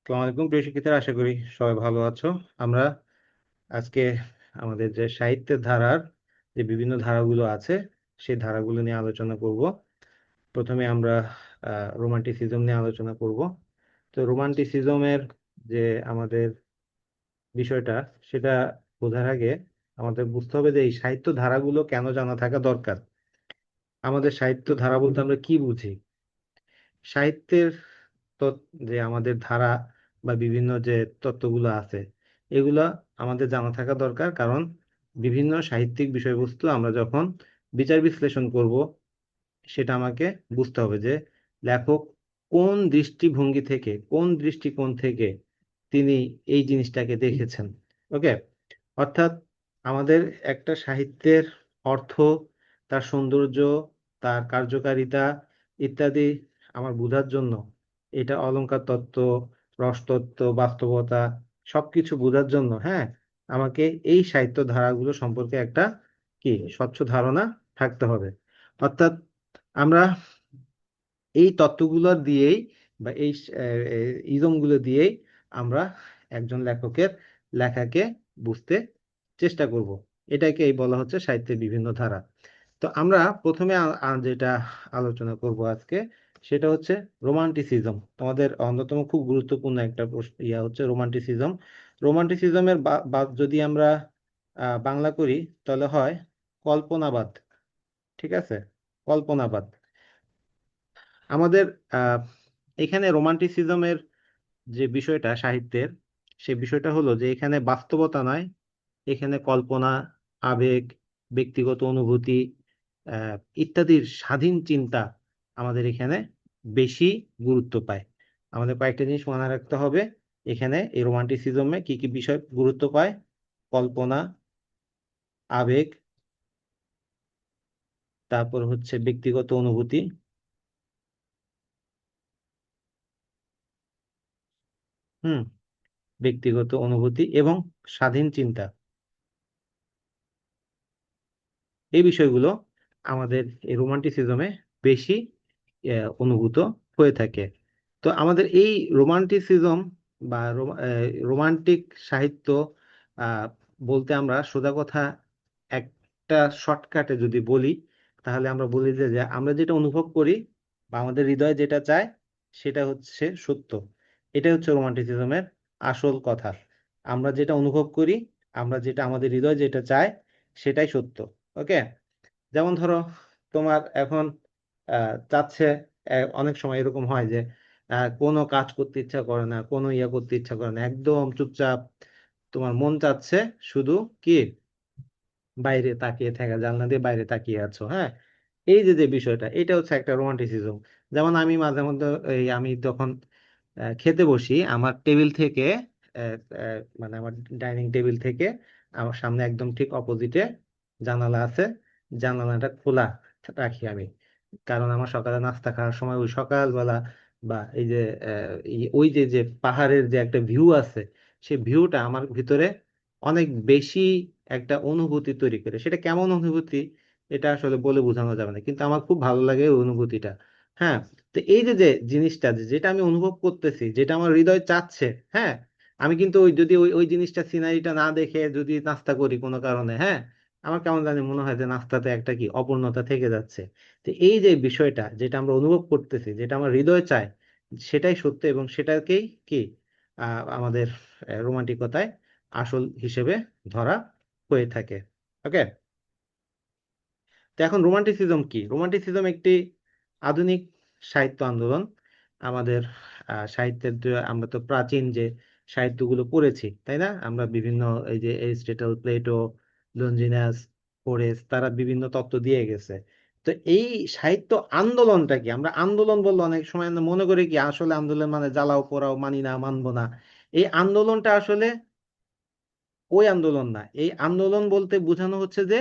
আসসালামু আলাইকুম প্রিয় শিক্ষার্থীরা, আশা করি সবাই ভালো আছো। আমরা আজকে আমাদের যে সাহিত্যের ধারার যে বিভিন্ন ধারাগুলো আছে সেই ধারাগুলো নিয়ে আলোচনা করব। প্রথমে আমরা রোমান্টিসিজম নিয়ে আলোচনা করব। তো রোমান্টিসিজমের যে আমাদের বিষয়টা, সেটা বোঝার আগে আমাদের বুঝতে হবে যে এই সাহিত্য ধারাগুলো কেন জানা থাকা দরকার। আমাদের সাহিত্য ধারা বলতে আমরা কি বুঝি? সাহিত্যের যে আমাদের ধারা বা বিভিন্ন যে তত্ত্বগুলো আছে, এগুলা আমাদের জানা থাকা দরকার। কারণ বিভিন্ন সাহিত্যিক বিষয়বস্তু আমরা যখন বিচার বিশ্লেষণ করব, সেটা আমাকে বুঝতে হবে যে লেখক কোন দৃষ্টিভঙ্গি থেকে, কোন দৃষ্টিকোণ থেকে তিনি এই জিনিসটাকে দেখেছেন। ওকে, অর্থাৎ আমাদের একটা সাহিত্যের অর্থ, তার সৌন্দর্য, তার কার্যকারিতা ইত্যাদি আমার বোঝার জন্য, এটা অলংকার তত্ত্ব, রসতত্ত্ব, বাস্তবতা সবকিছু বোঝার জন্য, হ্যাঁ, আমাকে এই সাহিত্য ধারাগুলো সম্পর্কে একটা কি স্বচ্ছ ধারণা থাকতে হবে। অর্থাৎ আমরা এই তত্ত্বগুলো দিয়েই বা এই ইজমগুলো দিয়েই আমরা একজন লেখকের লেখাকে বুঝতে চেষ্টা করব। এটাকেই বলা হচ্ছে সাহিত্যের বিভিন্ন ধারা। তো আমরা প্রথমে যেটা আলোচনা করব আজকে, সেটা হচ্ছে রোমান্টিসিজম। তোমাদের অন্যতম খুব গুরুত্বপূর্ণ একটা হচ্ছে রোমান্টিসিজম। রোমান্টিসিজমের যদি আমরা বাংলা করি, তাহলে হয় কল্পনাবাদ। ঠিক আছে, কল্পনাবাদ। আমাদের আহ এখানে রোমান্টিসিজমের যে বিষয়টা সাহিত্যের, সে বিষয়টা হলো যে এখানে বাস্তবতা নয়, এখানে কল্পনা, আবেগ, ব্যক্তিগত অনুভূতি আহ ইত্যাদির স্বাধীন চিন্তা আমাদের এখানে বেশি গুরুত্ব পায়। আমাদের কয়েকটা জিনিস মনে রাখতে হবে। এখানে এই রোমান্টিসিজমে কি কি বিষয় গুরুত্ব পায়? কল্পনা, আবেগ, তারপর হচ্ছে ব্যক্তিগত অনুভূতি, হুম, ব্যক্তিগত অনুভূতি এবং স্বাধীন চিন্তা। এই বিষয়গুলো আমাদের এই রোমান্টিসিজমে বেশি অনুভূত হয়ে থাকে। তো আমাদের এই রোমান্টিসিজম বা রোমান্টিক সাহিত্য আহ, বলতে আমরা সোজা কথা একটা শর্টকাটে যদি বলি, তাহলে আমরা বলি যে আমরা যেটা অনুভব করি বা আমাদের হৃদয় যেটা চায় সেটা হচ্ছে সত্য। এটা হচ্ছে রোমান্টিসিজমের আসল কথা। আমরা যেটা অনুভব করি, আমরা যেটা আমাদের হৃদয় যেটা চায়, সেটাই সত্য। ওকে, যেমন ধরো তোমার এখন চাচ্ছে, অনেক সময় এরকম হয় যে কোনো কাজ করতে ইচ্ছা করে না, কোনো ইয়া করতে ইচ্ছা করে না, একদম চুপচাপ। তোমার মন চাচ্ছে শুধু কি বাইরে তাকিয়ে থাকা, জানলা দিয়ে বাইরে তাকিয়ে আছো, হ্যাঁ। এই যে যে বিষয়টা, এটা হচ্ছে একটা রোমান্টিসিজম। যেমন আমি মাঝে মধ্যে আমি যখন খেতে বসি, আমার টেবিল থেকে মানে আমার ডাইনিং টেবিল থেকে আমার সামনে একদম ঠিক অপোজিটে জানালা আছে। জানালাটা খোলা রাখি আমি, কারণ আমার সকালে নাস্তা খাওয়ার সময় ওই সকালবেলা বা এই যে ওই যে যে পাহাড়ের যে একটা ভিউ আছে, সেই ভিউটা আমার ভিতরে অনেক বেশি একটা অনুভূতি তৈরি করে। সেটা কেমন অনুভূতি, এটা আসলে বলে বোঝানো যাবে না, কিন্তু আমার খুব ভালো লাগে ওই অনুভূতিটা। হ্যাঁ, তো এই যে যে জিনিসটা, যেটা আমি অনুভব করতেছি, যেটা আমার হৃদয় চাচ্ছে, হ্যাঁ, আমি কিন্তু ওই যদি ওই ওই জিনিসটা, সিনারিটা না দেখে যদি নাস্তা করি কোনো কারণে, হ্যাঁ, আমার কেমন জানি মনে হয় যে নাস্তাতে একটা কি অপূর্ণতা থেকে যাচ্ছে। তো এই যে বিষয়টা, যেটা আমরা অনুভব করতেছি, যেটা আমার হৃদয় চায়, সেটাই সত্য এবং সেটাকেই কি আমাদের রোমান্টিকতায় আসল হিসেবে ধরা হয়ে থাকে। ওকে, তো এখন রোমান্টিসিজম কি? রোমান্টিসিজম একটি আধুনিক সাহিত্য আন্দোলন। আমাদের সাহিত্যের আমরা তো প্রাচীন যে সাহিত্যগুলো পড়েছি, তাই না? আমরা বিভিন্ন এই যে এরিস্টটল, প্লেটো, লঞ্জিনাস, হোরেস, তারা বিভিন্ন তত্ত্ব দিয়ে গেছে। তো এই সাহিত্য আন্দোলনটা কি? আমরা আন্দোলন বললে অনেক সময় আমরা মনে করি কি আসলে আন্দোলন মানে জ্বালাও পোড়াও, মানি না, মানবো না। এই আন্দোলনটা আসলে ওই আন্দোলন না। এই আন্দোলন বলতে বোঝানো হচ্ছে যে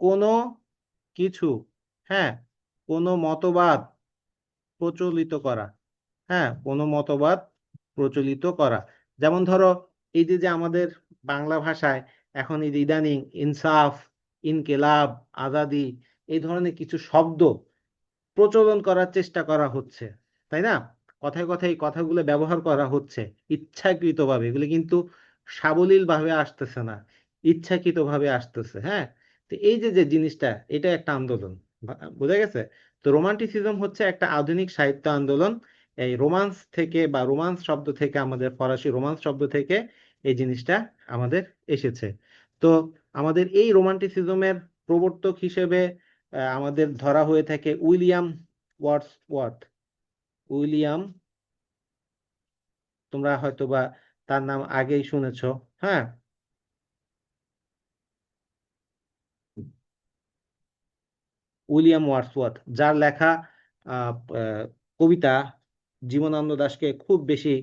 কোনো কিছু, হ্যাঁ, কোনো মতবাদ প্রচলিত করা, হ্যাঁ, কোনো মতবাদ প্রচলিত করা। যেমন ধরো এই যে যে আমাদের বাংলা ভাষায় এখন এই যে ইদানিং ইনসাফ, ইনকেলাব, আজাদি, এই ধরনের কিছু শব্দ প্রচলন করার চেষ্টা করা হচ্ছে, তাই না? কথায় কথায় এই কথাগুলো ব্যবহার করা হচ্ছে ইচ্ছাকৃতভাবে, এগুলো কিন্তু সাবলীল ভাবে আসতেছে না, ইচ্ছাকৃতভাবে আসতেছে। হ্যাঁ, তো এই যে যে জিনিসটা, এটা একটা আন্দোলন, বোঝা গেছে? তো রোমান্টিসিজম হচ্ছে একটা আধুনিক সাহিত্য আন্দোলন। এই রোমান্স থেকে বা রোমান্স শব্দ থেকে, আমাদের ফরাসি রোমান্স শব্দ থেকে এই জিনিসটা আমাদের এসেছে। তো আমাদের এই রোমান্টিসিজমের প্রবর্তক হিসেবে আমাদের ধরা হয়ে থাকে উইলিয়াম ওয়ার্ডসওয়ার্থ। উইলিয়াম, তোমরা হয়তোবা তার নাম আগেই শুনেছো। হ্যাঁ, উইলিয়াম ওয়ার্ডসওয়ার্থ, যার লেখা কবিতা জীবনানন্দ দাশকে খুব বেশি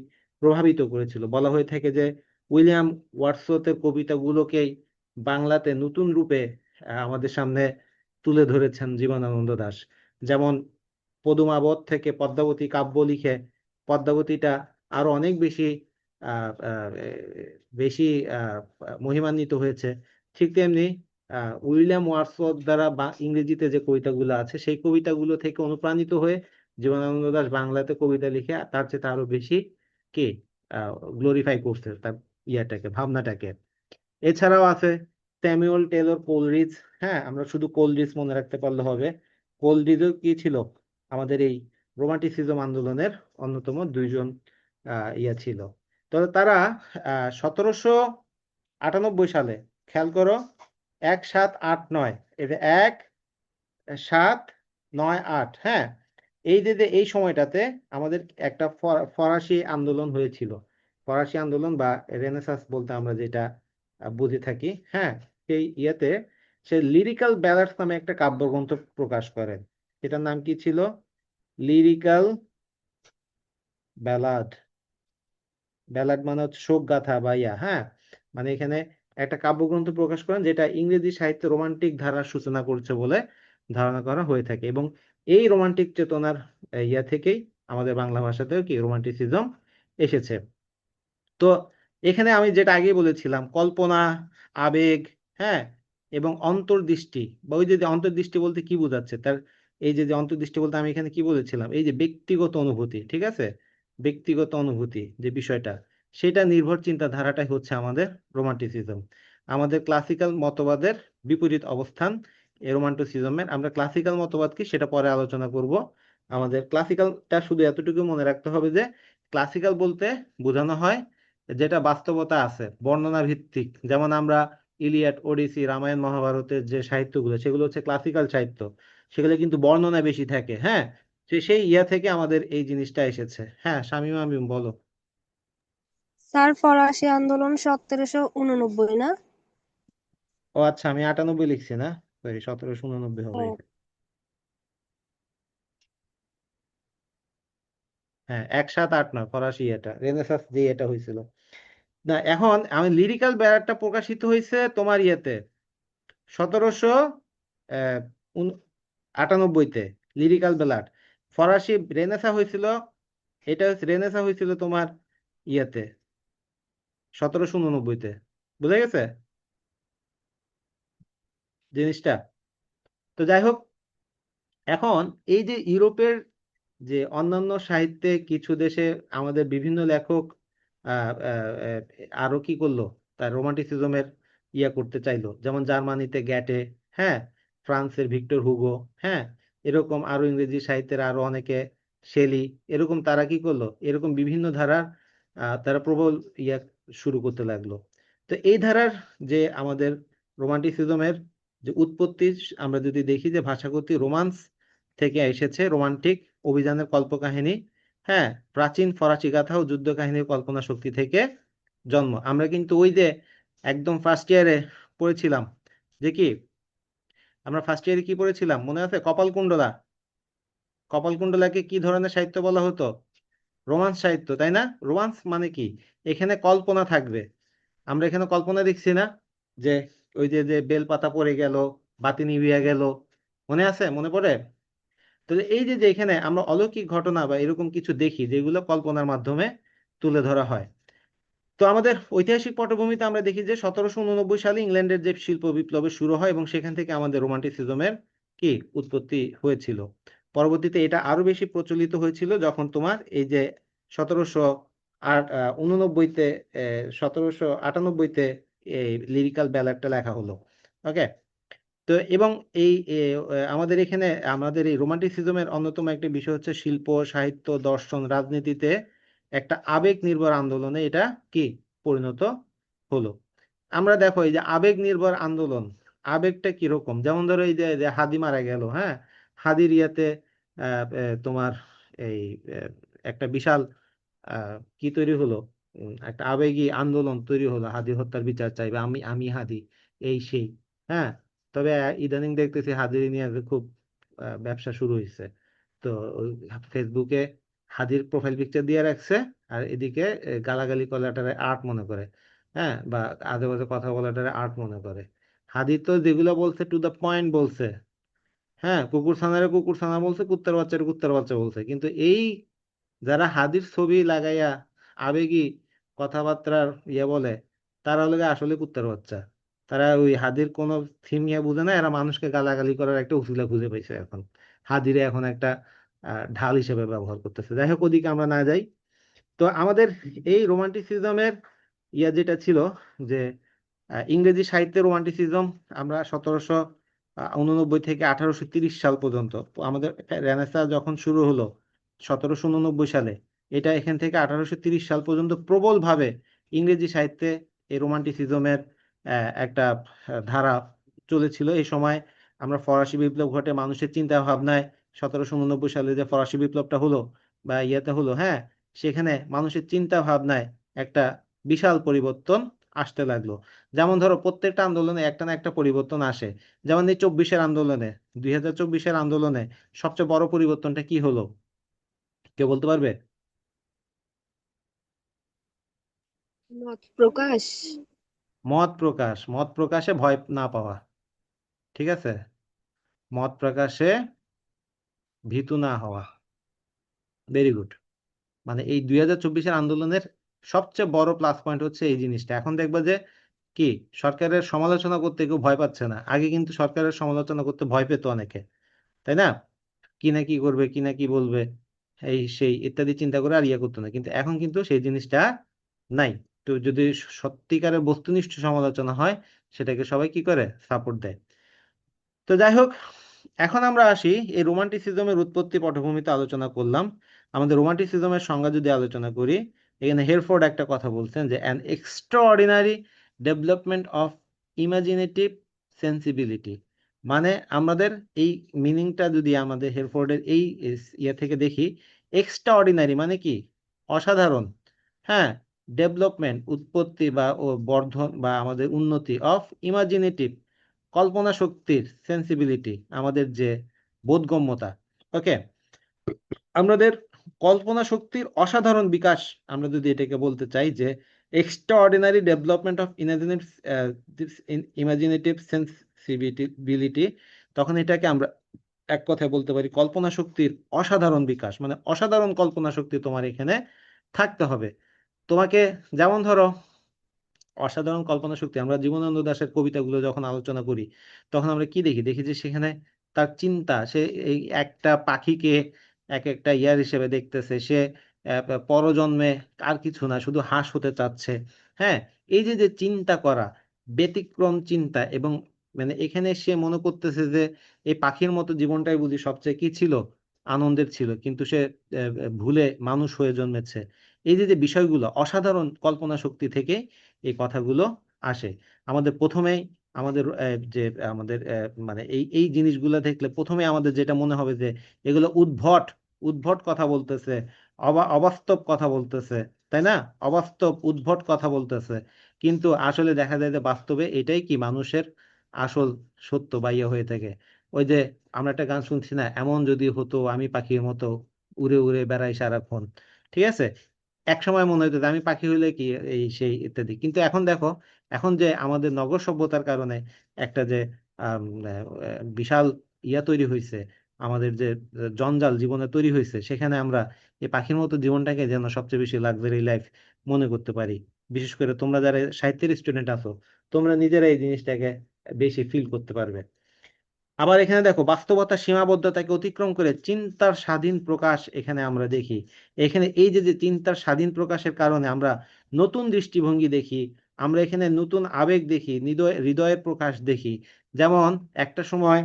প্রভাবিত করেছিল। বলা হয়ে থাকে যে উইলিয়াম ওয়ার্ডসওয়ার্থের কবিতাগুলোকেই বাংলাতে নতুন রূপে আমাদের সামনে তুলে ধরেছেন জীবনানন্দ দাশ। যেমন পদুমাবত থেকে পদ্মাবতী কাব্য লিখে পদ্মাবতীটা আরো অনেক বেশি আহ, আহ, বেশি মহিমান্বিত হয়েছে। ঠিক তেমনি উইলিয়াম ওয়ার্ডসওয়ার্থ দ্বারা বা ইংরেজিতে যে কবিতাগুলো আছে সেই কবিতাগুলো থেকে অনুপ্রাণিত হয়ে জীবনানন্দ দাশ বাংলাতে কবিতা লিখে তার চেয়ে আরো বেশি কে গ্লোরিফাই করছে তার ইয়াটাকে, ভাবনাটাকে। এছাড়াও আছে স্যামুয়েল টেলর কোলরিজ। হ্যাঁ, আমরা শুধু কোলরিজ মনে রাখতে পারলে হবে। কোলরিজও কি ছিল, আমাদের এই রোমান্টিসিজম আন্দোলনের অন্যতম দুইজন ইয়া ছিল। তো তারা 1798 সালে, খেয়াল করো, 1789, এটা 1798, হ্যাঁ, এই যে যে এই সময়টাতে আমাদের একটা ফরাসি আন্দোলন হয়েছিল। ফরাসি আন্দোলন বা রেনেসাঁস বলতে আমরা যেটা বুঝে থাকি। হ্যাঁ, সেই ইয়েতে সে লিরিক্যাল ব্যালাডস নামে একটা কাব্যগ্রন্থ প্রকাশ করেন। এটার নাম কি ছিল? Lyrical ballad. ব্যালাড মানে হচ্ছে শোক গাথা বা ইয়া। হ্যাঁ, মানে এখানে একটা কাব্যগ্রন্থ প্রকাশ করেন যেটা ইংরেজি সাহিত্যে রোমান্টিক ধারার সূচনা করছে বলে ধারণা করা হয়ে থাকে। এবং এই রোমান্টিক চেতনার ইয়া থেকেই আমাদের বাংলা ভাষাতেও কি রোমান্টিসিজম এসেছে। তো এখানে আমি যেটা আগে বলেছিলাম, কল্পনা, আবেগ, হ্যাঁ, এবং অন্তর্দৃষ্টি, বা ওই যে যে অন্তর্দৃষ্টি বলতে কি বোঝাচ্ছে তার, এই যে যে অন্তর্দৃষ্টি বলতে আমি এখানে কি বলেছিলাম, এই যে ব্যক্তিগত অনুভূতি, ঠিক আছে, ব্যক্তিগত অনুভূতি যে বিষয়টা, সেটা নির্ভর চিন্তাধারাটাই হচ্ছে আমাদের রোমান্টিসিজম। আমাদের ক্লাসিক্যাল মতবাদের বিপরীত অবস্থান এই রোমান্টিসিজমের। আমরা ক্লাসিক্যাল মতবাদ কি সেটা পরে আলোচনা করব। আমাদের ক্লাসিক্যালটা শুধু এতটুকু মনে রাখতে হবে যে ক্লাসিক্যাল বলতে বোঝানো হয় যেটা বাস্তবতা আছে, বর্ণনা ভিত্তিক। যেমন আমরা ইলিয়াড, ওডিসি, রামায়ণ, মহাভারতের যে সাহিত্যগুলো, সেগুলো হচ্ছে ক্লাসিক্যাল সাহিত্য, সেগুলো কিন্তু বর্ণনা বেশি থাকে। হ্যাঁ, সেই ইয়া থেকে আমাদের এই জিনিসটা এসেছে। হ্যাঁ, শামীমা আমিম বলো। স্যার, ফরাসি আন্দোলন 1789 না? ও আচ্ছা, আমি 98 লিখছি না, সরি, 1789 হবে ও, এটা। হ্যাঁ, 1789 ফরাসি এটা রেনেসাঁস যে এটা হয়েছিল। না, এখন আমি লিরিক্যাল ব্যারাটটা প্রকাশিত হয়েছে তোমার ইয়েতে 1798-তে, লিরিক্যাল ব্যালাড। ফরাসি রেনেসা হয়েছিল, এটা হচ্ছে রেনেসা হয়েছিল তোমার ইয়েতে 1789-তে। বুঝা গেছে জিনিসটা? তো যাই হোক, এখন এই যে ইউরোপের যে অন্যান্য সাহিত্যে কিছু দেশে আমাদের বিভিন্ন লেখক আহ, আহ, আহ, আরো কি করলো, তার রোমান্টিসিজমের ইয়া করতে চাইলো। যেমন জার্মানিতে গ্যাটে, হ্যাঁ, ফ্রান্সের ভিক্টর হুগো, হ্যাঁ, এরকম আরো ইংরেজি সাহিত্যের আরো অনেকে, শেলি, এরকম তারা কি করলো, এরকম বিভিন্ন ধারার তারা প্রবল ইয়া শুরু করতে লাগলো। তো এই ধারার যে আমাদের রোমান্টিসিজমের যে উৎপত্তি, আমরা যদি দেখি যে ভাষাগত রোমান্স থেকে এসেছে, রোমান্টিক অভিযানের কল্পকাহিনী। হ্যাঁ, প্রাচীন ফরাসি গাথা ও যুদ্ধ কাহিনীর কল্পনা শক্তি থেকে জন্ম। আমরা কিন্তু ওই যে একদম ফার্স্ট ইয়ারে পড়েছিলাম যে কি, আমরা ফার্স্ট ইয়ারে কি পড়েছিলাম মনে আছে? কপালকুণ্ডলা। কপালকুণ্ডলাকে কি ধরনের সাহিত্য বলা হতো? রোমান্স সাহিত্য, তাই না? রোমান্স মানে কি, এখানে কল্পনা থাকবে। আমরা এখানে কল্পনা দেখছি না, যে ওই যে যে বেলপাতা পড়ে গেল, বাতি নিভিয়া গেল, মনে আছে, মনে পড়ে? তো এই যে যে এখানে আমরা অলৌকিক ঘটনা বা এরকম কিছু দেখি যেগুলো কল্পনার মাধ্যমে তুলে ধরা হয়। তো আমাদের ঐতিহাসিক পটভূমিতে আমরা দেখি যে 1789 সালে ইংল্যান্ডের যে শিল্প বিপ্লবের শুরু হয় এবং সেখান থেকে আমাদের রোমান্টিসিজমের কি উৎপত্তি হয়েছিল। পরবর্তীতে এটা আরো বেশি প্রচলিত হয়েছিল যখন তোমার এই যে 1789-তে 1798-তে এই লিরিক্যাল ব্যালেটটা লেখা হলো। ওকে। তো এবং আমাদের এখানে আমাদের এই রোমান্টিসিজমের অন্যতম একটা বিষয় হচ্ছে শিল্প, সাহিত্য, দর্শন, রাজনীতিতে একটা আবেগ নির্ভর আন্দোলনে এটা কি পরিণত হলো। আমরা দেখো এই যে আবেগ নির্ভর আন্দোলন, আবেগটা কিরকম, যেমন ধরো এই যে যে হাদি মারা গেল, হ্যাঁ, হাদির ইয়াতে তোমার এই একটা বিশাল কি তৈরি হলো, একটা আবেগী আন্দোলন তৈরি হলো, হাদি হত্যার বিচার চাইবে, আমি আমি হাদি, এই সেই। হ্যাঁ। তবে ইদানিং দেখতেছি হাদির নিয়ে খুব ব্যবসা শুরু হয়েছে। তো ওই ফেসবুকে হাদির প্রোফাইল পিকচার দিয়ে রাখছে, আর এদিকে গালাগালি করাটারে আর্ট মনে করে, হ্যাঁ, বা আজে বাজে কথা বলাটারে আর্ট মনে করে। হাদি তো যেগুলো বলছে টু দ্য পয়েন্ট বলছে, হ্যাঁ, কুকুর ছানারে কুকুর ছানা বলছে, কুত্তার বাচ্চারে কুত্তার বাচ্চা বলছে, কিন্তু এই যারা হাদির ছবি লাগাইয়া আবেগী কথাবার্তার বলে, তারা হলে গিয়ে আসলে কুত্তার বাচ্চা। তারা ওই হাদির কোনো থিম ইয়ে বুঝে না, এরা মানুষকে গালাগালি করার একটা উসিলা খুঁজে পাইছে এখন, হাদিরে এখন একটা ঢাল হিসেবে ব্যবহার করতেছে। যাই হোক, ওদিকে আমরা না যাই। তো আমাদের এই রোমান্টিসিজমের যেটা ছিল যে ইংরেজি সাহিত্যে রোমান্টিসিজম আমরা 1789 থেকে 1830 সাল পর্যন্ত, আমাদের রেনেসাঁ যখন শুরু হলো 1789 সালে, এটা এখান থেকে 1830 সাল পর্যন্ত প্রবলভাবে ইংরেজি সাহিত্যে এই রোমান্টিসিজমের একটা ধারা চলেছিল। এই সময় আমরা ফরাসি বিপ্লব ঘটে মানুষের চিন্তা ভাবনায়, 1789 সালে যে ফরাসি বিপ্লবটা হলো বা ইয়েতে হলো, হ্যাঁ, সেখানে মানুষের চিন্তা ভাবনায় একটা বিশাল পরিবর্তন আসতে লাগলো। যেমন ধরো প্রত্যেকটা আন্দোলনে একটা না একটা পরিবর্তন আসে। যেমন এই 24-এর আন্দোলনে, 2024-এর আন্দোলনে সবচেয়ে বড় পরিবর্তনটা কি হলো, কেউ বলতে পারবে? মত প্রকাশ। মত প্রকাশ, মত প্রকাশে ভয় না পাওয়া। ঠিক আছে, মত প্রকাশে ভীতু না হওয়া। Very good. মানে এই 2024-এর আন্দোলনের সবচেয়ে বড় প্লাস পয়েন্ট হচ্ছে এই জিনিসটা। এখন দেখবা যে কি, সরকারের সমালোচনা করতে কেউ ভয় পাচ্ছে না। আগে কিন্তু সরকারের সমালোচনা করতে ভয় পেত অনেকে, তাই না? কি না কি করবে, কি না কি বলবে, এই সেই ইত্যাদি চিন্তা করে আর ইয়ে করতো না। কিন্তু এখন কিন্তু সেই জিনিসটা নাই। তো যদি সত্যিকারের বস্তুনিষ্ঠ সমালোচনা হয়, সেটাকে সবাই কি করে, সাপোর্ট দেয়। তো যাই হোক, এখন আমরা আসি এই রোমান্টিসিজমের উৎপত্তি পটভূমিতে আলোচনা করলাম। আমাদের রোমান্টিসিজমের সংজ্ঞা যদি আলোচনা করি, এখানে হেরফোর্ড একটা কথা বলছেন যে an extraordinary development of imaginative sensibility. মানে আমাদের এই মিনিংটা যদি আমাদের হেরফোর্ডের এই ইয়ে থেকে দেখি, এক্সট্রাঅর্ডিনারি মানে কি, অসাধারণ, হ্যাঁ, ডেভেলপমেন্ট উৎপত্তি বা ও বর্ধন বা আমাদের উন্নতি অফ ইমাজিনেটিভ কল্পনা শক্তির, সেন্সিবিলিটি আমাদের যে বোধগম্যতা। ওকে। আমাদের কল্পনা শক্তির অসাধারণ বিকাশ, আমরা যদি এটাকে বলতে চাই যে extraordinary development of imaginative sensibility, তখন এটাকে আমরা এক কথায় বলতে পারি কল্পনা শক্তির অসাধারণ বিকাশ। মানে অসাধারণ কল্পনা শক্তি তোমার এখানে থাকতে হবে তোমাকে। যেমন ধরো অসাধারণ কল্পনা শক্তি, আমরা জীবনানন্দ দাশের কবিতাগুলো যখন আলোচনা করি, তখন আমরা কি দেখি, দেখি যে সেখানে তার চিন্তা, সে এই একটা পাখিকে এক একটা ইয়ার হিসেবে দেখতেছে, সে পরজন্মে আর কিছু না, শুধু হাঁস হতে চাচ্ছে। হ্যাঁ, এই যে যে চিন্তা করা, ব্যতিক্রম চিন্তা, এবং মানে এখানে সে মনে করতেছে যে এই পাখির মতো জীবনটাই বুঝি সবচেয়ে কি ছিল, আনন্দের ছিল, কিন্তু সে ভুলে মানুষ হয়ে জন্মেছে। এই যে যে বিষয়গুলো অসাধারণ কল্পনা শক্তি থেকে এই কথাগুলো আসে। আমাদের প্রথমেই আমাদের যে আমাদের মানে এই এই জিনিসগুলো দেখলে প্রথমে আমাদের যেটা মনে হবে যে এগুলো উদ্ভট, উদ্ভট কথা বলতেছে, অবাস্তব কথা বলতেছে, তাই না? অবাস্তব উদ্ভট কথা বলতেছে। কিন্তু আসলে দেখা যায় যে বাস্তবে এটাই কি মানুষের আসল সত্য বা ইয়ে হয়ে থাকে। ওই যে আমরা একটা গান শুনছি না, এমন যদি হতো আমি পাখির মতো উড়ে উড়ে বেড়াই সারাক্ষণ। ঠিক আছে, এক সময় মনে হতো যে আমি পাখি হইলে কি এই সেই ইত্যাদি, কিন্তু এখন দেখো, এখন যে আমাদের নগর সভ্যতার কারণে একটা যে বিশাল ইয়া তৈরি হয়েছে, আমাদের যে জঞ্জাল জীবনে তৈরি হয়েছে, সেখানে আমরা এই পাখির মতো জীবনটাকে যেন সবচেয়ে বেশি লাক্সারি লাইফ মনে করতে পারি। বিশেষ করে তোমরা যারা সাহিত্যের স্টুডেন্ট আছো, তোমরা নিজেরা এই জিনিসটাকে বেশি ফিল করতে পারবে। আবার এখানে দেখো বাস্তবতার সীমাবদ্ধতাকে অতিক্রম করে চিন্তার স্বাধীন প্রকাশ এখানে আমরা দেখি। এখানে এই যে যে চিন্তার স্বাধীন প্রকাশের কারণে আমরা নতুন দৃষ্টিভঙ্গি দেখি, আমরা এখানে নতুন আবেগ দেখি, হৃদয়ের প্রকাশ দেখি। যেমন একটা সময়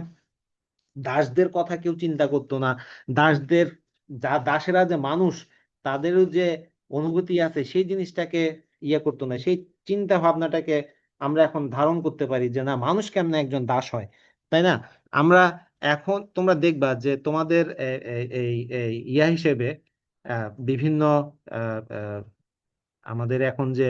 দাসদের কথা কেউ চিন্তা করতো না। দাসদের, দাসেরা যে মানুষ, তাদেরও যে অনুভূতি আছে সেই জিনিসটাকে করতো না। সেই চিন্তা ভাবনাটাকে আমরা এখন ধারণ করতে পারি যে না, মানুষ কেমনে একজন দাস হয়, তাই না? আমরা এখন তোমরা দেখবা যে তোমাদের এই এই হিসেবে বিভিন্ন আমাদের এখন যে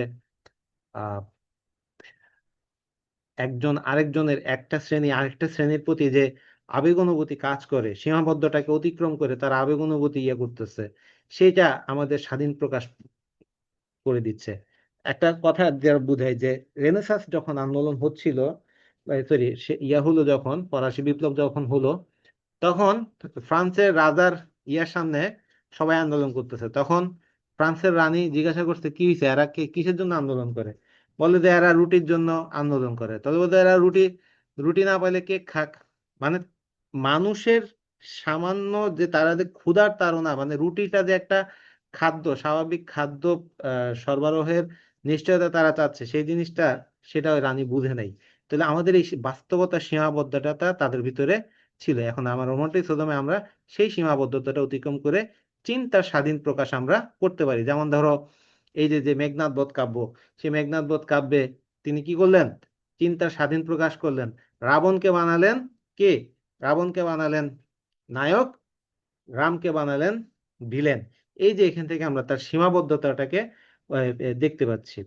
একজন আরেকজনের, একটা শ্রেণী আরেকটা শ্রেণীর প্রতি যে আবেগ অনুভূতি কাজ করে, সীমাবদ্ধতাকে অতিক্রম করে তারা আবেগ অনুভূতি করতেছে, সেটা আমাদের স্বাধীন প্রকাশ করে দিচ্ছে। একটা কথা যারা বুঝায় যে রেনেসাঁস যখন আন্দোলন হচ্ছিল, সরি, হলো যখন ফরাসি বিপ্লব যখন হলো, তখন ফ্রান্সের রাজার সামনে সবাই আন্দোলন করতেছে। তখন ফ্রান্সের রানী জিজ্ঞাসা করছে কি হয়েছে, এরা কিসের জন্য আন্দোলন করে? বলে যে এরা রুটির জন্য আন্দোলন করে। তবে বলতে এরা রুটি রুটি না পাইলে কেক খাক। মানে মানুষের সামান্য যে তারা যে ক্ষুধার তাড়না, মানে রুটিটা যে একটা খাদ্য, স্বাভাবিক খাদ্য সরবরাহের নিশ্চয়তা তারা চাচ্ছে, সেই জিনিসটা সেটা ওই রানী বুঝে নাই। তাহলে আমাদের এই বাস্তবতার সীমাবদ্ধতাটা তাদের ভিতরে ছিল। এখন আমার রোমান্টিক সোদমে আমরা সেই সীমাবদ্ধতাটা অতিক্রম করে চিন্তার স্বাধীন প্রকাশ আমরা করতে পারি। যেমন ধরো এই যে যে মেঘনাদ বধ কাব্য, সেই মেঘনাদ বধ কাব্যে তিনি কি করলেন? চিন্তার স্বাধীন প্রকাশ করলেন। রাবণকে বানালেন কে? রাবণকে বানালেন নায়ক, রামকে বানালেন ভিলেন। এই যে এখান থেকে আমরা তার সীমাবদ্ধতাটাকে দেখতে পাচ্ছি।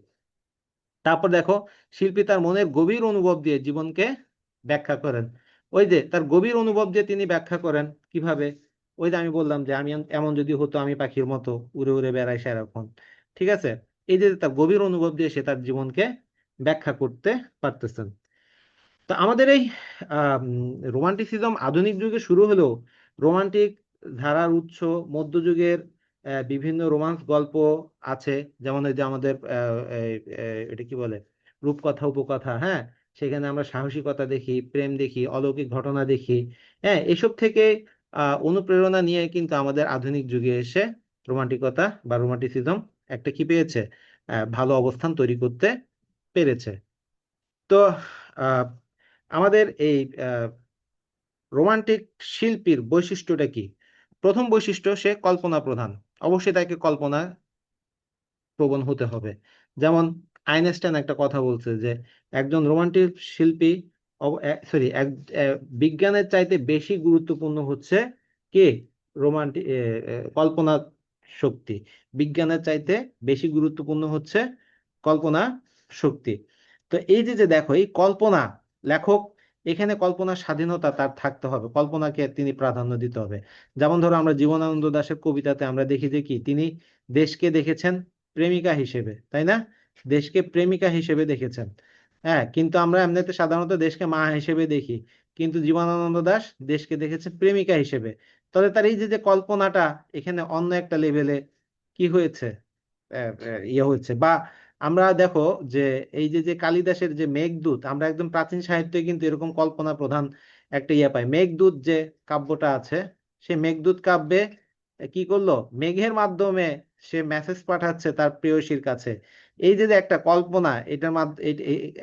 তারপর দেখো শিল্পী তার মনের গভীর অনুভব দিয়ে জীবনকে ব্যাখ্যা করেন। ওই যে তার গভীর অনুভব দিয়ে তিনি ব্যাখ্যা করেন কিভাবে? ওই যে আমি বললাম যে আমি এমন যদি হতো আমি পাখির মতো উড়ে উড়ে বেড়াই সারাক্ষণ। ঠিক আছে? এই যে তার গভীর অনুভব দিয়ে সে তার জীবনকে ব্যাখ্যা করতে পারতেছেন। তো আমাদের এই রোমান্টিসিজম আধুনিক যুগে শুরু হলেও রোমান্টিক ধারার উৎস মধ্যযুগের বিভিন্ন রোমান্স গল্প আছে। যেমন এই যে আমাদের এটা কি বলে, রূপকথা উপকথা, হ্যাঁ, সেখানে আমরা সাহসিকতা দেখি, প্রেম দেখি, অলৌকিক ঘটনা দেখি। হ্যাঁ, এসব থেকে অনুপ্রেরণা নিয়ে কিন্তু আমাদের আধুনিক যুগে এসে রোমান্টিকতা বা রোমান্টিসিজম একটা কি পেয়েছে, ভালো অবস্থান তৈরি করতে পেরেছে। তো আহ, আমাদের এই রোমান্টিক শিল্পীর বৈশিষ্ট্যটা কি? প্রথম বৈশিষ্ট্য, সে কল্পনা প্রধান। অবশ্যই তাকে কল্পনা প্রবণ হতে হবে। যেমন আইনস্টাইন একটা কথা বলছে যে একজন রোমান্টিক শিল্পী, সরি, বিজ্ঞানের চাইতে বেশি গুরুত্বপূর্ণ হচ্ছে কে? রোমান্টিক কল্পনা শক্তি। বিজ্ঞানের চাইতে বেশি গুরুত্বপূর্ণ হচ্ছে কল্পনা শক্তি। তো এই যে যে দেখো এই কল্পনা, লেখক এখানে কল্পনার স্বাধীনতা তার থাকতে হবে, কল্পনাকে তিনি প্রাধান্য দিতে হবে। যেমন ধরো আমরা জীবনানন্দ দাশের কবিতাতে আমরা দেখি যে কি তিনি দেশকে দেখেছেন প্রেমিকা হিসেবে, তাই না? দেশকে প্রেমিকা হিসেবে দেখেছেন। হ্যাঁ, কিন্তু আমরা এমনিতে সাধারণত দেশকে মা হিসেবে দেখি, কিন্তু জীবনানন্দ দাশ দেশকে দেখেছেন প্রেমিকা হিসেবে। তাহলে তার এই যে যে কল্পনাটা এখানে অন্য একটা লেভেলে কি হয়েছে, হয়েছে। বা আমরা দেখো যে এই যে যে কালিদাসের যে মেঘদূত, আমরা একদম প্রাচীন সাহিত্যে কিন্তু এরকম কল্পনা প্রধান একটা পাই। মেঘদূত যে কাব্যটা আছে, সে মেঘদূত কাব্যে কি করলো, মেঘের মাধ্যমে সে মেসেজ পাঠাচ্ছে তার প্রেয়সীর কাছে। এই যে যে একটা কল্পনা, এটার মাধ্যমে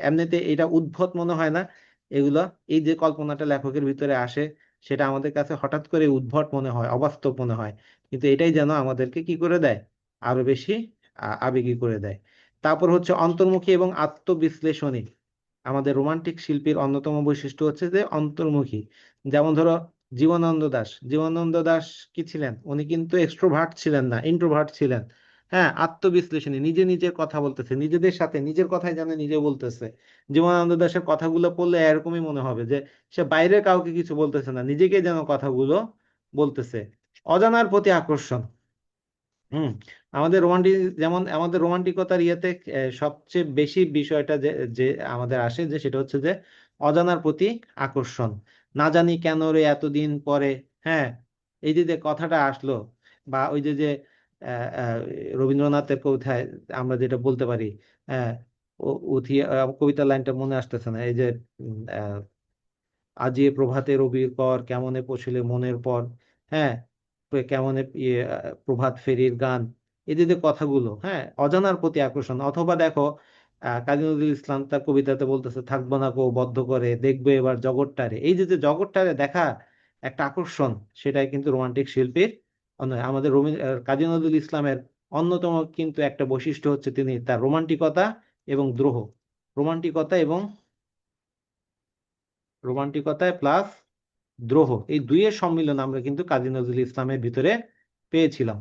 এমনিতে এটা উদ্ভট মনে হয় না এগুলো? এই যে কল্পনাটা লেখকের ভিতরে আসে, সেটা আমাদের কাছে হঠাৎ করে উদ্ভট মনে হয়, অবাস্তব মনে হয়, কিন্তু এটাই যেন আমাদেরকে কি করে দেয়, আরো বেশি আবেগী করে দেয়। তারপর হচ্ছে অন্তর্মুখী এবং আত্মবিশ্লেষণী। আমাদের রোমান্টিক শিল্পীর অন্যতম বৈশিষ্ট্য হচ্ছে যে অন্তর্মুখী। যেমন ধরো জীবনানন্দ দাশ, জীবনানন্দ দাশ কি ছিলেন? উনি কিন্তু এক্সট্রোভার্ট ছিলেন না, ইন্ট্রোভার্ট ছিলেন। হ্যাঁ, আত্মবিশ্লেষণী, নিজে নিজের কথা বলতেছে, নিজেদের সাথে নিজের কথাই জানে নিজে বলতেছে। জীবনানন্দ দাশের কথাগুলো পড়লে এরকমই মনে হবে যে সে বাইরের কাউকে কিছু বলতেছে না, নিজেকে যেন কথাগুলো বলতেছে। অজানার প্রতি আকর্ষণ। হুম, আমাদের রোমান্টিক, যেমন আমাদের রোমান্টিকতার সবচেয়ে বেশি বিষয়টা যে যে আমাদের আসে, যে সেটা হচ্ছে যে অজানার প্রতি আকর্ষণ। না জানি কেন রে এতদিন পরে, হ্যাঁ, এই যে যে কথাটা আসলো। বা ওই যে যে আহ, আহ, রবীন্দ্রনাথের কবিতায় আমরা যেটা বলতে পারি, হ্যাঁ, কবিতার লাইনটা মনে আসতেছে না, এই যে আজিয়ে প্রভাতে রবির কর, কেমনে পশিলে মনের পর, হ্যাঁ, কেমনে প্রভাত ফেরির গান, এই যে যে কথাগুলো, হ্যাঁ, অজানার প্রতি আকর্ষণ। অথবা দেখো কাজী নজরুল ইসলাম তার কবিতাতে বলতেছে, থাকবো না কো বদ্ধ করে, দেখবো এবার জগৎটারে। এই যে যে জগৎটারে দেখা একটা আকর্ষণ, সেটাই কিন্তু রোমান্টিক শিল্পীর আমাদের কাজী নজরুল ইসলামের অন্যতম কিন্তু একটা বৈশিষ্ট্য হচ্ছে তিনি তার রোমান্টিকতা এবং দ্রোহ, রোমান্টিকতা এবং রোমান্টিকতায় প্লাস দ্রোহ, এই দুইয়ের সম্মিলন আমরা কিন্তু কাজী নজরুল ইসলামের ভিতরে পেয়েছিলাম।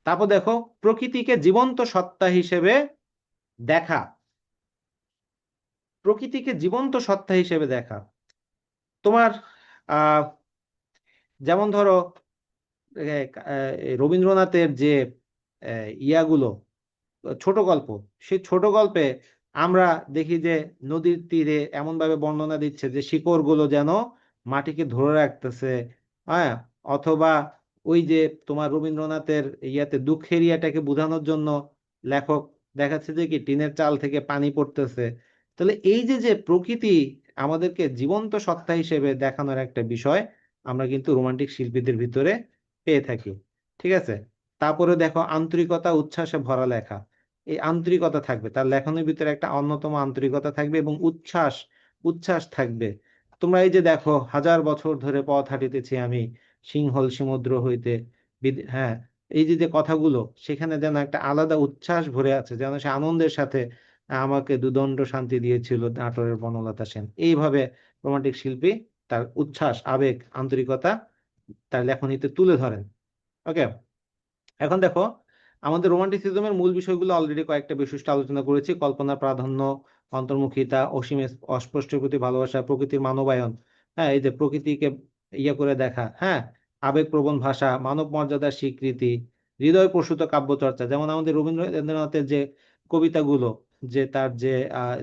তারপর দেখো, প্রকৃতিকে জীবন্ত সত্তা হিসেবে দেখা, প্রকৃতিকে জীবন্ত সত্তা হিসেবে দেখা। তোমার আহ যেমন ধরো রবীন্দ্রনাথের যে ইয়াগুলো, ছোট গল্প, সেই ছোট গল্পে আমরা দেখি যে নদীর তীরে এমন ভাবে বর্ণনা দিচ্ছে যে শিকড়গুলো যেন মাটিকে ধরে রাখতেছে, হ্যাঁ। অথবা ওই যে তোমার রবীন্দ্রনাথের ইয়াতে দুঃখের ইয়াটাকে বোঝানোর জন্য লেখক দেখাচ্ছে যে কি টিনের চাল থেকে পানি পড়তেছে। তাহলে এই যে যে প্রকৃতি আমাদেরকে জীবন্ত সত্তা হিসেবে দেখানোর একটা বিষয় আমরা কিন্তু রোমান্টিক শিল্পীদের ভিতরে পেয়ে থাকি। ঠিক আছে। তারপরে দেখো আন্তরিকতা উচ্ছ্বাসে ভরা লেখা, এই আন্তরিকতা থাকবে তার লেখনের ভিতরে, একটা অন্যতম আন্তরিকতা থাকবে এবং উচ্ছ্বাস, উচ্ছ্বাস থাকবে। তোমরা এই যে দেখো, হাজার বছর ধরে পথ হাঁটিতেছি আমি সিংহল সমুদ্র হইতে, হ্যাঁ, এই যে যে কথাগুলো, সেখানে যেন একটা আলাদা উচ্ছ্বাস ভরে আছে, যেন সে আনন্দের সাথে আমাকে দুদণ্ড শান্তি দিয়েছিল নাটোরের বনলতা সেন। এইভাবে রোমান্টিক শিল্পী তার উচ্ছ্বাস, আবেগ, আন্তরিকতা তার লেখনীতে তুলে ধরেন। ওকে। এখন দেখো, আমাদের রোমান্টিসিজমের মূল বিষয়গুলো অলরেডি কয়েকটা বৈশিষ্ট্য আলোচনা করেছি: কল্পনার প্রাধান্য, অন্তর্মুখিতা, অসীম অস্পষ্টের প্রতি ভালোবাসা, প্রকৃতির মানবায়ন, হ্যাঁ, এই যে প্রকৃতিকে ইয়ে করে দেখা, হ্যাঁ, আবেগপ্রবণ ভাষা, মানব মর্যাদার স্বীকৃতি, হৃদয় প্রসূত কাব্যচর্চা। যেমন আমাদের রবীন্দ্রনাথের যে কবিতাগুলো, যে তার যে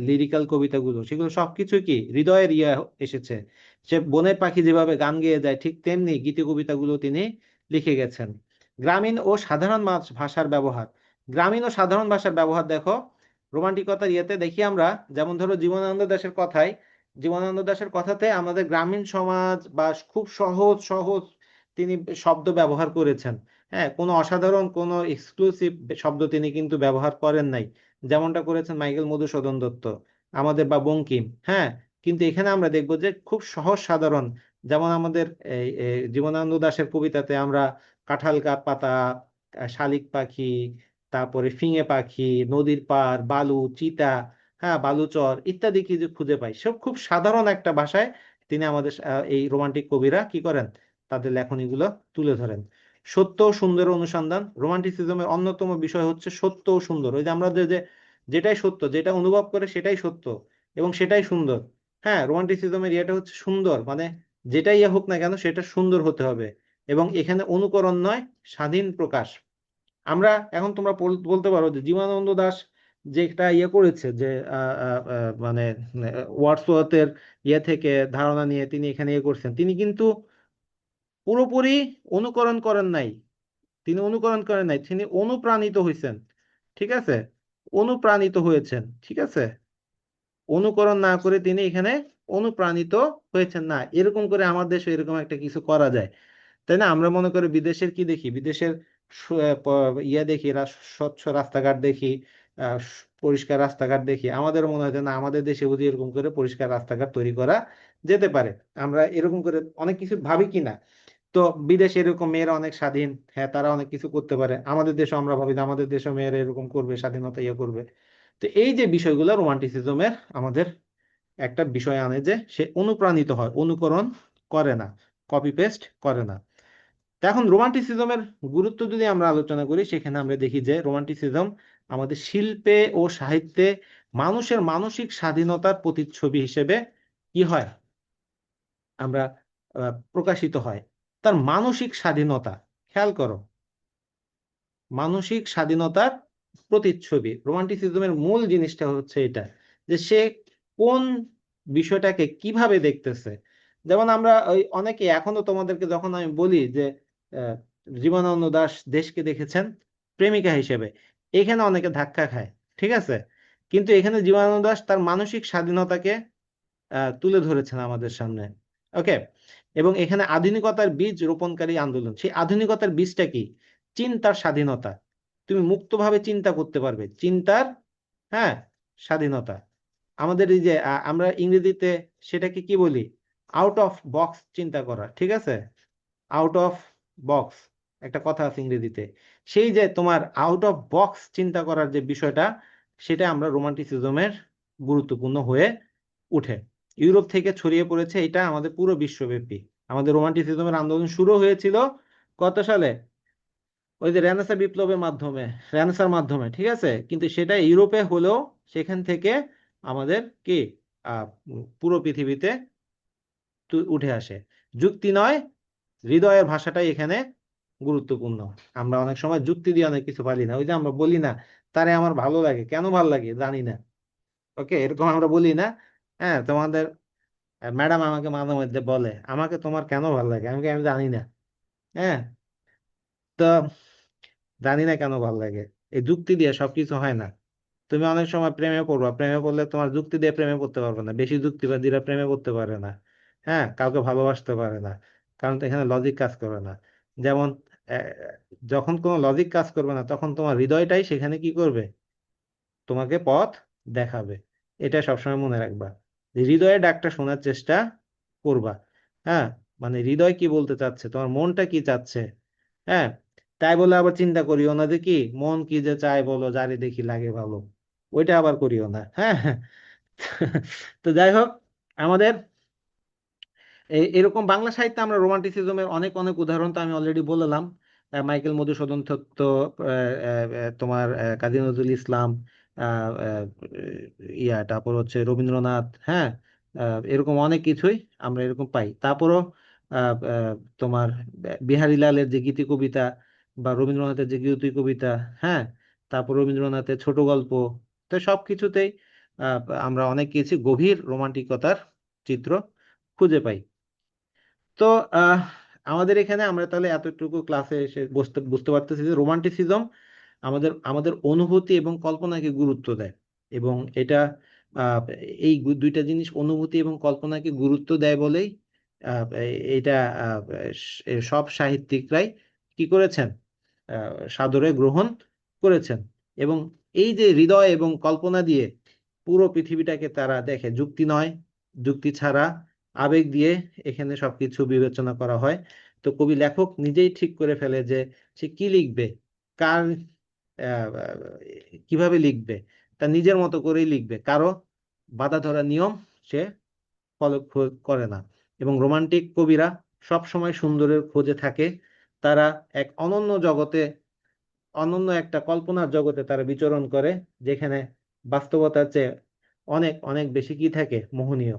লিরিক্যাল কবিতাগুলো, সেগুলো সবকিছু কি হৃদয়ের ইয়ে এসেছে। সে বনের পাখি যেভাবে গান গেয়ে যায়, ঠিক তেমনি গীতি কবিতাগুলো তিনি লিখে গেছেন। গ্রামীণ ও সাধারণ ভাষার ব্যবহার, গ্রামীণ ও সাধারণ ভাষার ব্যবহার দেখো রোমান্টিকতার ইয়েতে দেখি আমরা। যেমন ধরো জীবনানন্দ দাশের কথায়, জীবনানন্দ দাশের কথাতে আমাদের গ্রামীণ সমাজ বা খুব সহজ সহজ তিনি শব্দ ব্যবহার করেছেন। হ্যাঁ, কোনো অসাধারণ কোনো এক্সক্লুসিভ শব্দ তিনি কিন্তু ব্যবহার করেন নাই, যেমনটা করেছেন মাইকেল মধুসূদন দত্ত আমাদের বা বঙ্কিম। হ্যাঁ, কিন্তু এখানে আমরা দেখবো যে খুব সহজ সাধারণ, যেমন আমাদের এই জীবনানন্দ দাশের কবিতাতে আমরা কাঁঠাল পাতা, শালিক পাখি, তারপরে ফিঙে পাখি, নদীর পাড়, বালু, চিতা, হ্যাঁ, বালুচর ইত্যাদি কিছু খুঁজে পাই। সব খুব সাধারণ একটা ভাষায় তিনি আমাদের এই রোমান্টিক কবিরা কি করেন, তাদের লেখনীগুলো তুলে ধরেন। সত্য ও সুন্দর অনুসন্ধান, রোমান্টিসিজমের অন্যতম বিষয় হচ্ছে সত্য ও সুন্দর। ওই যে আমরা যেটাই সত্য, যেটা অনুভব করে সেটাই সত্য এবং সেটাই সুন্দর। হ্যাঁ, রোমান্টিসিজমের ইয়েটা হচ্ছে সুন্দর, মানে যেটাই ইয়ে হোক না কেন সেটা সুন্দর হতে হবে, এবং এখানে অনুকরণ নয়, স্বাধীন প্রকাশ। আমরা এখন তোমরা বলতে পারো যে জীবনানন্দ দাশ যেটা ইয়ে করেছে, যে মানে ওয়ার্ডসওয়ার্থের ইয়ে থেকে ধারণা নিয়ে তিনি এখানে ইয়ে করছেন, তিনি কিন্তু পুরোপুরি অনুকরণ করেন নাই, তিনি অনুকরণ করেন নাই, তিনি অনুপ্রাণিত হয়েছেন। ঠিক আছে, অনুপ্রাণিত হয়েছেন। ঠিক আছে, অনুকরণ না করে তিনি এখানে অনুপ্রাণিত হয়েছেন। না, এরকম করে আমার দেশে এরকম একটা কিছু করা যায়, তাই না? আমরা মনে করি বিদেশের কি দেখি, বিদেশের ইয়ে দেখি, স্বচ্ছ রাস্তাঘাট দেখি, পরিষ্কার রাস্তাঘাট দেখি, আমাদের মনে হয় যে না, আমাদের দেশে বুঝি এরকম করে পরিষ্কার রাস্তাঘাট তৈরি করা যেতে পারে। আমরা এরকম করে অনেক কিছু ভাবি কিনা। তো বিদেশে এরকম মেয়েরা অনেক স্বাধীন, হ্যাঁ, তারা অনেক কিছু করতে পারে, আমাদের দেশে আমরা ভাবি যে আমাদের দেশে মেয়েরা এরকম করবে, স্বাধীনতা ইয়ে করবে। তো এই যে বিষয়গুলো রোমান্টিসিজমের আমাদের একটা বিষয় আনে, যে সে অনুপ্রাণিত হয়, অনুকরণ করে না, কপি পেস্ট করে না। তো এখন রোমান্টিসিজমের গুরুত্ব যদি আমরা আলোচনা করি, সেখানে আমরা দেখি যে রোমান্টিসিজম আমাদের শিল্পে ও সাহিত্যে মানুষের মানসিক স্বাধীনতার প্রতিচ্ছবি হিসেবে কি হয়, আমরা প্রকাশিত হয়। তার মানসিক স্বাধীনতা, খেয়াল করো, মানসিক স্বাধীনতার প্রতিচ্ছবি। রোমান্টিসিজমের মূল জিনিসটা হচ্ছে এটা, যে সে কোন বিষয়টাকে কিভাবে দেখতেছে। যেমন আমরা ওই অনেকে এখনো তোমাদেরকে যখন আমি বলি যে আহ, জীবনানন্দ দাশ দেশকে দেখেছেন প্রেমিকা হিসেবে, এখানে অনেকে ধাক্কা খায়। ঠিক আছে, কিন্তু এখানে জীবনানন্দ দাশ তার মানসিক স্বাধীনতাকে তুলে ধরেছেন আমাদের সামনে। ওকে, এবং এখানে আধুনিকতার বীজ রোপণকারী আন্দোলন, সেই আধুনিকতার বীজটা কি? চিন্তার স্বাধীনতা। তুমি মুক্তভাবে চিন্তা করতে পারবে, চিন্তার, হ্যাঁ, স্বাধীনতা। আমাদের এই যে আমরা ইংরেজিতে সেটাকে কি বলি? আউট অফ বক্স চিন্তা করা, ঠিক আছে? আউট অফ বক্স একটা কথা আছে ইংরেজিতে। সেই যে তোমার আউট অফ বক্স চিন্তা করার যে বিষয়টা, সেটা আমরা রোমান্টিসিজমের গুরুত্বপূর্ণ হয়ে উঠে। ইউরোপ থেকে ছড়িয়ে পড়েছে এটা আমাদের পুরো বিশ্বব্যাপী। আমাদের রোমান্টিসিজমের আন্দোলন শুরু হয়েছিল কত সালে? ওই যে রেনেসাঁ বিপ্লবের মাধ্যমে, রেনেসাঁর মাধ্যমে, ঠিক আছে, কিন্তু সেটা ইউরোপে হলেও সেখান থেকে আমাদের কি পুরো পৃথিবীতে উঠে আসে। যুক্তি নয়, হৃদয়ের ভাষাটাই এখানে গুরুত্বপূর্ণ। আমরা অনেক সময় যুক্তি দিয়ে অনেক কিছু পারি না। ওই যে আমরা বলি না, তারে আমার ভালো লাগে, কেন ভালো লাগে জানি না। ওকে, এরকম আমরা বলি না? হ্যাঁ, তোমাদের ম্যাডাম আমাকে মাঝে মধ্যে বলে, আমাকে তোমার কেন ভালো লাগে, আমি আমি জানি না। হ্যাঁ, তো জানি না কেন ভালো লাগে। এই যুক্তি দিয়ে সবকিছু হয় না। তুমি অনেক সময় প্রেমে পড়বা, প্রেমে পড়লে তোমার যুক্তি দিয়ে প্রেমে পড়তে পারবে না, বেশি যুক্তিবাদীরা প্রেমে পড়তে পারে না। হ্যাঁ, কাউকে ভালোবাসতে পারে না, কারণ তো এখানে লজিক কাজ করবে না। যেমন আহ, যখন কোনো লজিক কাজ করবে না, তখন তোমার হৃদয়টাই সেখানে কি করবে? তোমাকে পথ দেখাবে। এটা সবসময় মনে রাখবা, যে হৃদয়ের ডাকটা শোনার চেষ্টা করবা। হ্যাঁ, মানে হৃদয় কি বলতে চাচ্ছে, তোমার মনটা কি চাচ্ছে। হ্যাঁ, তাই বলে আবার চিন্তা করিও না যে কি মন কি যে চায় বলো, যারে দেখি লাগে ভালো, ওইটা আবার করিও না। হ্যাঁ, তো যাই হোক, আমাদের এরকম বাংলা সাহিত্যে আমরা রোমান্টিসিজমের অনেক অনেক উদাহরণ তো আমি অলরেডি বললাম। মাইকেল মধুসূদন দত্ত, তোমার কাজী নজরুল ইসলাম, আহ, আহ, তারপর হচ্ছে রবীন্দ্রনাথ, হ্যাঁ, এরকম অনেক কিছুই আমরা এরকম পাই। তারপরও তোমার বিহারীলালের যে গীতি কবিতা, বা রবীন্দ্রনাথের যে গীতি কবিতা, হ্যাঁ, তারপর রবীন্দ্রনাথের ছোট গল্প, তো সব কিছুতেই আহ, আমরা অনেক কিছু গভীর রোমান্টিকতার চিত্র খুঁজে পাই। তো আহ, আমাদের এখানে আমরা তাহলে এতটুকু ক্লাসে এসে বুঝতে বুঝতে পারতেছি যে রোমান্টিসিজম আমাদের আমাদের অনুভূতি এবং কল্পনাকে গুরুত্ব দেয়। এবং এটা আহ, এই দুইটা জিনিস, অনুভূতি এবং কল্পনাকে গুরুত্ব দেয় বলেই এটা সব সাহিত্যিকরাই কি করেছেন? সাদরে গ্রহণ করেছেন। এবং এই যে হৃদয় এবং কল্পনা দিয়ে পুরো পৃথিবীটাকে তারা দেখে, যুক্তি নয়, যুক্তি ছাড়া আবেগ দিয়ে এখানে সবকিছু বিবেচনা করা হয়। তো কবি লেখক নিজেই ঠিক করে ফেলে যে সে কি লিখবে, কার কিভাবে লিখবে, তার নিজের মতো করেই লিখবে, কারো বাঁধা ধরা নিয়ম সে ফলো করে না। এবং রোমান্টিক কবিরা সব সময় সুন্দরের খোঁজে থাকে। তারা এক অনন্য জগতে, অনন্য একটা কল্পনার জগতে তারা বিচরণ করে, যেখানে বাস্তবতার চেয়ে অনেক অনেক বেশি কি থাকে, মোহনীয়,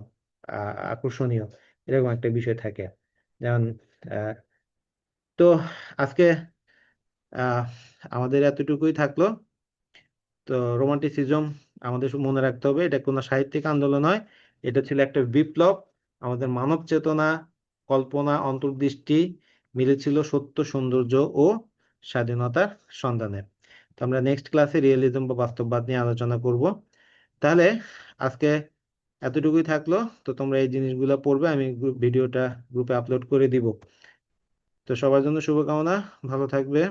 আকর্ষণীয়, এরকম একটা বিষয় থাকে। যেমন আহ, তো আজকে আহ, আমাদের এতটুকুই থাকলো। তো রোমান্টিসিজম আমাদের মনে রাখতে হবে, এটা কোনো সাহিত্যিক আন্দোলন নয়, এটা ছিল একটা বিপ্লব। আমাদের মানব চেতনা, কল্পনা, অন্তর্দৃষ্টি মিলেছিল সত্য, সৌন্দর্য ও স্বাধীনতার সন্ধানে। তো আমরা নেক্সট ক্লাসে রিয়েলিজম বা বাস্তববাদ নিয়ে আলোচনা করব। তাহলে আজকে এতটুকুই থাকলো। তো তোমরা এই জিনিসগুলো পড়বে, আমি ভিডিওটা গ্রুপে আপলোড করে দিব। তো সবার জন্য শুভকামনা, ভালো থাকবে।